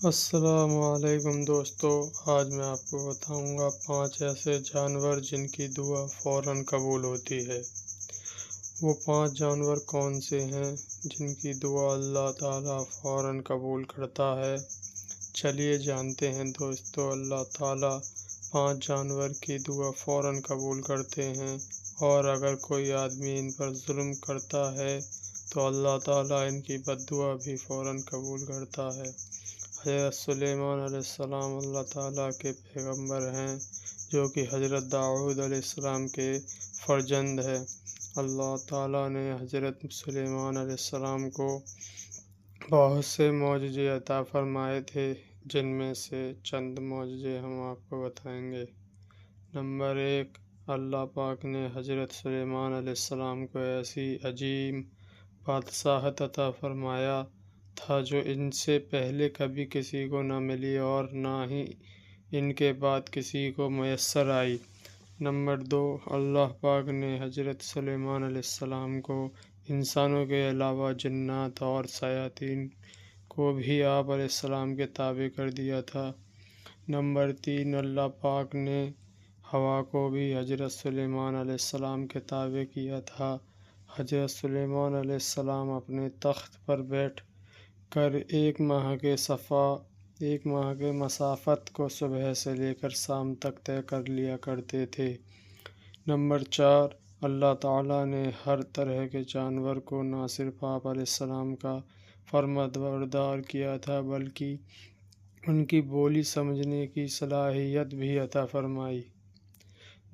السلام علیکم دوستو، آج میں آپ کو بتاؤں گا 5 ایسے جانور جن کی دعا فوراً قبول ہوتی ہے۔ وہ 5 جانور کون سے ہیں جن کی دعا اللہ تعالیٰ فوراً قبول کرتا ہے؟ چلیے جانتے ہیں دوستو۔ اللہ تعالیٰ 5 جانور کی دعا فوراً قبول کرتے ہیں، اور اگر کوئی آدمی ان پر ظلم کرتا ہے تو اللہ تعالیٰ ان کی بد دعا بھی فوراً قبول کرتا ہے۔ حضرت سلیمان علیہ السلام اللہ تعالیٰ کے پیغمبر ہیں، جو کہ حضرت داؤد علیہ السلام کے فرزند ہیں۔ اللہ تعالیٰ نے حضرت سلیمان علیہ السلام کو بہت سے معجزے عطا فرمائے تھے، جن میں سے چند معجزے ہم آپ کو بتائیں گے۔ نمبر 1، اللہ پاک نے حضرت سلیمان علیہ السلام کو ایسی عظیم بادشاہت عطا فرمایا تھا جو ان سے پہلے کبھی کسی کو نہ ملی اور نہ ہی ان کے بعد کسی کو میسر آئی۔ نمبر 2، اللہ پاک نے حضرت سلیمان علیہ السلام کو انسانوں کے علاوہ جنات اور شیاطین کو بھی آپ علیہ السلام کے تابع کر دیا تھا۔ نمبر 3، اللہ پاک نے ہوا کو بھی حضرت سلیمان علیہ السلام کے تابع کیا تھا۔ حضرت سلیمان علیہ السلام اپنے تخت پر بیٹھ کر ایک ماہ کے مسافت کو صبح سے لے کر شام تک طے کر لیا کرتے تھے۔ نمبر 4، اللہ تعالیٰ نے ہر طرح کے جانور کو نہ صرف آپ علیہ السلام کا فرمانبردار کیا تھا بلکہ ان کی بولی سمجھنے کی صلاحیت بھی عطا فرمائی۔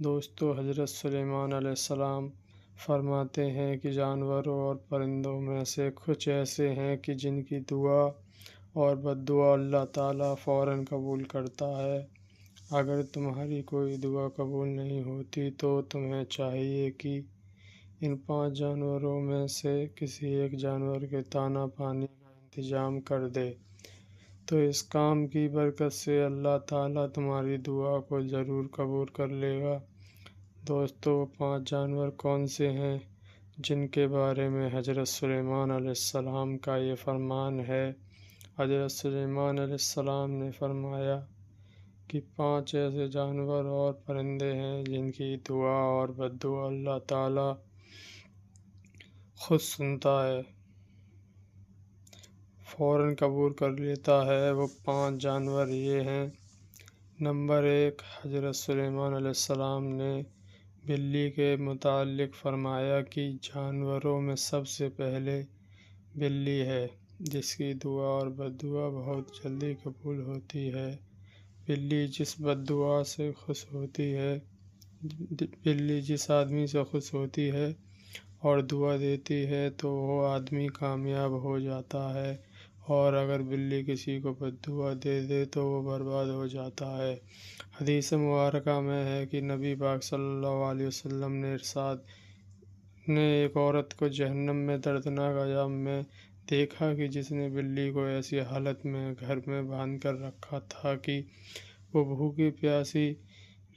دوستو، حضرت سلیمان علیہ السلام فرماتے ہیں کہ جانوروں اور پرندوں میں سے کچھ ایسے ہیں کہ جن کی دعا اور بد دعا اللہ تعالیٰ فوراً قبول کرتا ہے۔ اگر تمہاری کوئی دعا قبول نہیں ہوتی تو تمہیں چاہیے کہ ان 5 جانوروں میں سے کسی ایک جانور کے دانہ پانی کا انتظام کر دے، تو اس کام کی برکت سے اللہ تعالیٰ تمہاری دعا کو ضرور قبول کر لے گا۔ دوستو، 5 جانور کون سے ہیں جن کے بارے میں حضرت سلیمان علیہ السلام کا یہ فرمان ہے؟ حضرت سلیمان علیہ السلام نے فرمایا کہ 5 ایسے جانور اور پرندے ہیں جن کی دعا اور بد دعا اللہ تعالیٰ خود سنتا ہے، فوراً قبول کر لیتا ہے۔ وہ 5 جانور یہ ہیں۔ نمبر 1، حضرت سلیمان علیہ السلام نے بلی کے متعلق فرمایا کہ جانوروں میں سب سے پہلے بلی ہے، جس کی دعا اور بد دعا بہت جلدی قبول ہوتی ہے۔ بلی جس آدمی سے خوش ہوتی ہے اور دعا دیتی ہے تو وہ آدمی کامیاب ہو جاتا ہے، اور اگر بلی کسی کو بد دعا دے دے تو وہ برباد ہو جاتا ہے۔ حدیث مبارکہ میں ہے کہ نبی پاک صلی اللہ علیہ وسلم نے ایک عورت کو جہنم میں دردناک عذاب میں دیکھا کہ جس نے بلی کو ایسی حالت میں گھر میں باندھ کر رکھا تھا کہ وہ بھوکی پیاسی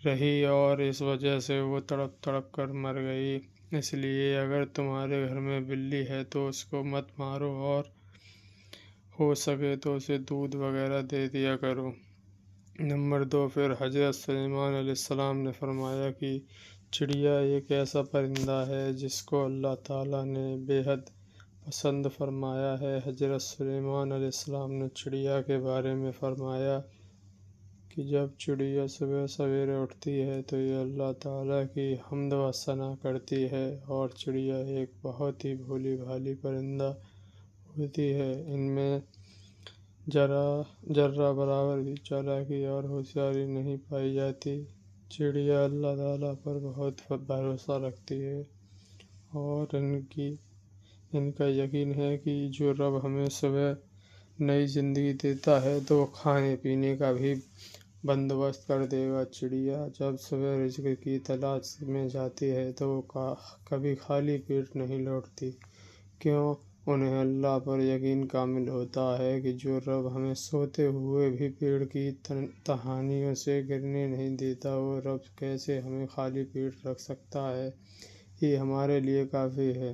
رہی، اور اس وجہ سے وہ تڑپ تڑپ کر مر گئی۔ اس لیے اگر تمہارے گھر میں بلی ہے تو اس کو مت مارو، اور ہو سکے تو اسے دودھ وغیرہ دے دیا کرو۔ نمبر 2، پھر حضرت سلیمان علیہ السلام نے فرمایا کہ چڑیا ایک ایسا پرندہ ہے جس کو اللہ تعالیٰ نے بے حد پسند فرمایا ہے۔ حضرت سلیمان علیہ السلام نے چڑیا کے بارے میں فرمایا کہ جب چڑیا صبح سویرے اٹھتی ہے تو یہ اللہ تعالیٰ کی حمد و ثنا کرتی ہے، اور چڑیا ایک بہت ہی بھولی بھالی پرندہ ہوتی ہے۔ ان میں ذرہ برابر بھی چالاکی اور ہوشیاری نہیں پائی جاتی۔ چڑیا اللہ تعالیٰ پر بہت بھروسہ رکھتی ہے، اور ان کا یقین ہے کہ جو رب ہمیں صبح نئی زندگی دیتا ہے تو وہ کھانے پینے کا بھی بندوبست کر دے گا۔ چڑیا جب صبح رزق کی تلاش میں جاتی ہے تو وہ کبھی خالی پیٹ نہیں لوٹتی، کیوں؟ انہیں اللہ پر یقین کامل ہوتا ہے کہ جو رب ہمیں سوتے ہوئے بھی پیڑ کی ٹہنیوں سے گرنے نہیں دیتا، وہ رب کیسے ہمیں خالی پیٹ رکھ سکتا ہے؟ یہ ہمارے لیے کافی ہے۔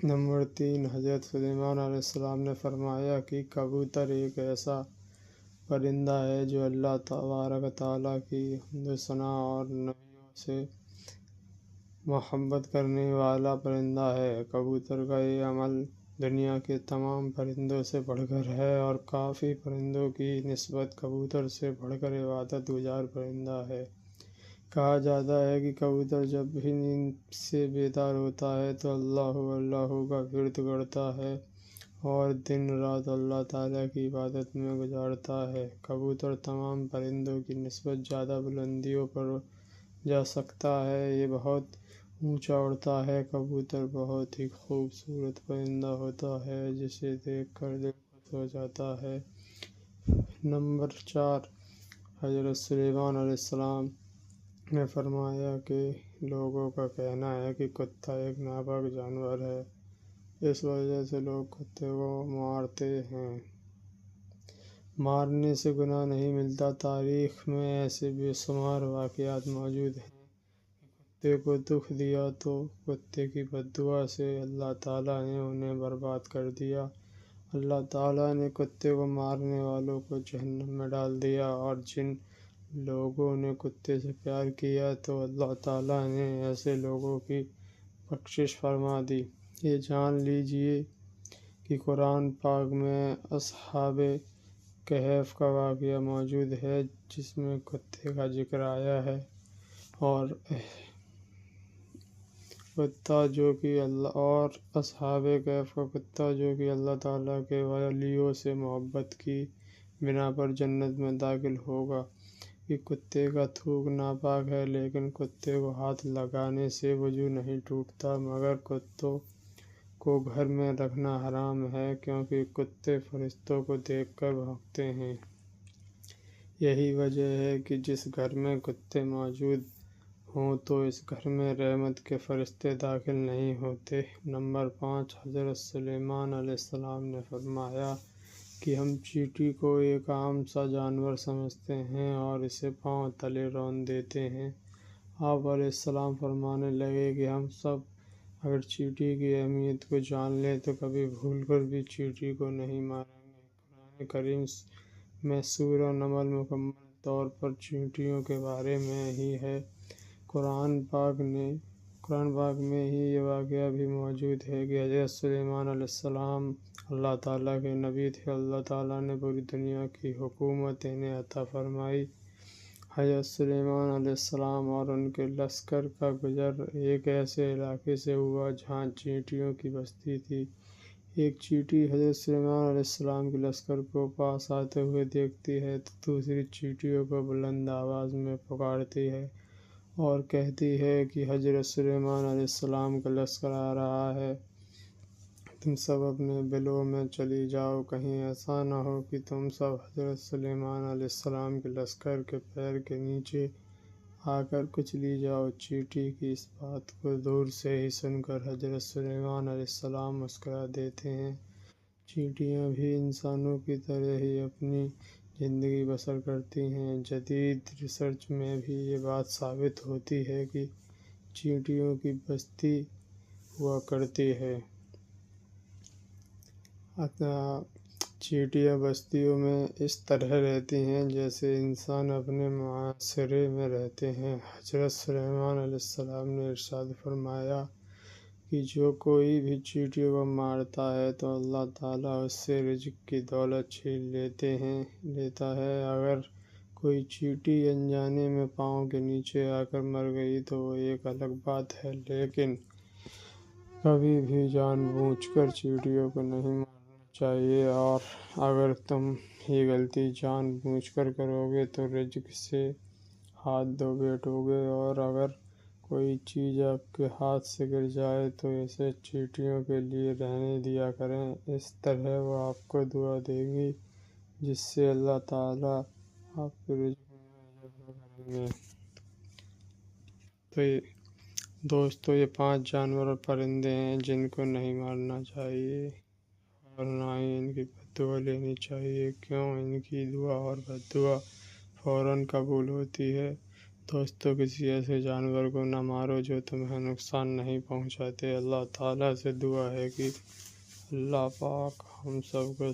نمبر 3، حضرت سلیمان علیہ السلام نے فرمایا کہ کبوتر ایک ایسا پرندہ ہے جو اللہ تبارک تعالیٰ کی حمد و ثنا اور نبیوں سے محبت کرنے والا پرندہ ہے۔ کبوتر کا یہ عمل دنیا کے تمام پرندوں سے بڑھ کر ہے اور کافی پرندوں کی نسبت کبوتر سے بڑھ کر عبادت گزار پرندہ ہے۔ کہا جاتا ہے کہ کبوتر جب بھی نیند سے بیدار ہوتا ہے تو اللہ اللہ کا ورد کرتا ہے اور دن رات اللہ تعالیٰ کی عبادت میں گزارتا ہے۔ کبوتر تمام پرندوں کی نسبت زیادہ بلندیوں پر جا سکتا ہے، یہ بہت اونچا اڑتا ہے۔ کبوتر بہت ہی خوبصورت پرندہ ہوتا ہے جسے دیکھ کر دل خوش ہو جاتا ہے۔ نمبر 4، حضرت سلیمان علیہ السلام نے فرمایا کہ لوگوں کا کہنا ہے کہ کتا ایک ناپاک جانور ہے، اس وجہ سے لوگ کتے کو مارتے ہیں۔ مارنے سے گناہ نہیں ملتا۔ تاریخ میں ایسے بے شمار واقعات موجود ہیں کہ کتے کو دکھ دیا تو کتے کی بد دعا سے اللہ تعالیٰ نے انہیں برباد کر دیا۔ اللہ تعالیٰ نے کتے کو مارنے والوں کو جہنم میں ڈال دیا، اور جن لوگوں نے کتے سے پیار کیا تو اللہ تعالیٰ نے ایسے لوگوں کی بخشش فرما دی۔ یہ جان لیجئے کہ قرآن پاک میں اصحاب کہف کا واقعہ موجود ہے جس میں کتے کا ذکر آیا ہے، اور اصحاب کہف کا کتا جو کہ اللہ تعالیٰ کے ولیوں سے محبت کی بنا پر جنت میں داخل ہوگا۔ کہ کتے کا تھوک ناپاک ہے، لیکن کتے کو ہاتھ لگانے سے وضو نہیں ٹوٹتا، مگر کتوں کو گھر میں رکھنا حرام ہے کیونکہ کتے فرشتوں کو دیکھ کر بھونکتے ہیں۔ یہی وجہ ہے کہ جس گھر میں کتے موجود ہوں تو اس گھر میں رحمت کے فرشتے داخل نہیں ہوتے۔ نمبر 5، حضرت سلیمان علیہ السلام نے فرمایا کہ ہم چیونٹی کو ایک عام سا جانور سمجھتے ہیں اور اسے پاؤں تلے رون دیتے ہیں۔ آپ علیہ السلام فرمانے لگے کہ ہم سب اگر چیونٹی کی اہمیت کو جان لیں تو کبھی بھول کر بھی چیونٹی کو نہیں ماریں گے۔ قرآن کریم میں سورہ نمل مکمل طور پر چیونٹیوں کے بارے میں ہی ہے۔ قرآن پاک میں ہی یہ واقعہ بھی موجود ہے کہ حضرت سلیمان علیہ السلام اللہ تعالیٰ کے نبی تھے۔ اللہ تعالیٰ نے پوری دنیا کی حکومت انہیں عطا فرمائی۔ حضرت سلیمان علیہ السلام اور ان کے لشکر کا گزر ایک ایسے علاقے سے ہوا جہاں چیونٹیوں کی بستی تھی۔ ایک چیونٹی حضرت سلیمان علیہ السلام کے لشکر کو پاس آتے ہوئے دیکھتی ہے تو دوسری چیونٹیوں کو بلند آواز میں پکارتی ہے اور کہتی ہے کہ حضرت سلیمان علیہ السلام کا لشکر آ رہا ہے، تم سب اپنے بلوں میں چلی جاؤ، کہیں ایسا نہ ہو کہ تم سب حضرت سلیمان علیہ السلام کے لشکر کے پیر کے نیچے آ کر کچلی جاؤ۔ چیونٹی کی اس بات کو دور سے ہی سن کر حضرت سلیمان علیہ السلام مسکرا دیتے ہیں۔ چیونٹیاں بھی انسانوں کی طرح ہی اپنی زندگی بسر کرتی ہیں۔ جدید ریسرچ میں بھی یہ بات ثابت ہوتی ہے کہ چیونٹیوں کی بستی ہوا کرتی ہے۔ چیونٹیاں بستیوں میں اس طرح رہتی ہیں جیسے انسان اپنے معاشرے میں رہتے ہیں۔ حضرت سلیمان علیہ السلام نے ارشاد فرمایا کہ جو کوئی بھی چیونٹیوں کو مارتا ہے تو اللہ تعالیٰ اس سے رزق کی دولت چھین لیتا ہے۔ اگر کوئی چیونٹی انجانے میں پاؤں کے نیچے آ کر مر گئی تو وہ ایک الگ بات ہے، لیکن کبھی بھی جان بوجھ کر چیونٹیوں کو نہیں مارنا چاہیے، اور اگر تم یہ غلطی جان بوجھ کر کرو گے تو رزق سے ہاتھ دھو بیٹھو گے، اور اگر کوئی چیز آپ کے ہاتھ سے گر جائے تو اسے چیونٹیوں کے لیے رہنے دیا کریں، اس طرح وہ آپ کو دعا دے گی جس سے اللہ تعالیٰ آپ کے رزق میں اضافہ کریں گے۔ تو دوستو، یہ 5 جانور اور پرندے ہیں جن کو نہیں مارنا چاہیے اور نہ ہی ان کی بد دعا لینی چاہیے، کیوں ان کی دعا اور بد دعا فوراً قبول ہوتی ہے۔ دوستو، کسی ایسے جانور کو نہ مارو جو تمہیں نقصان نہیں پہنچاتے۔ اللہ تعالیٰ سے دعا ہے کہ اللہ پاک ہم سب کو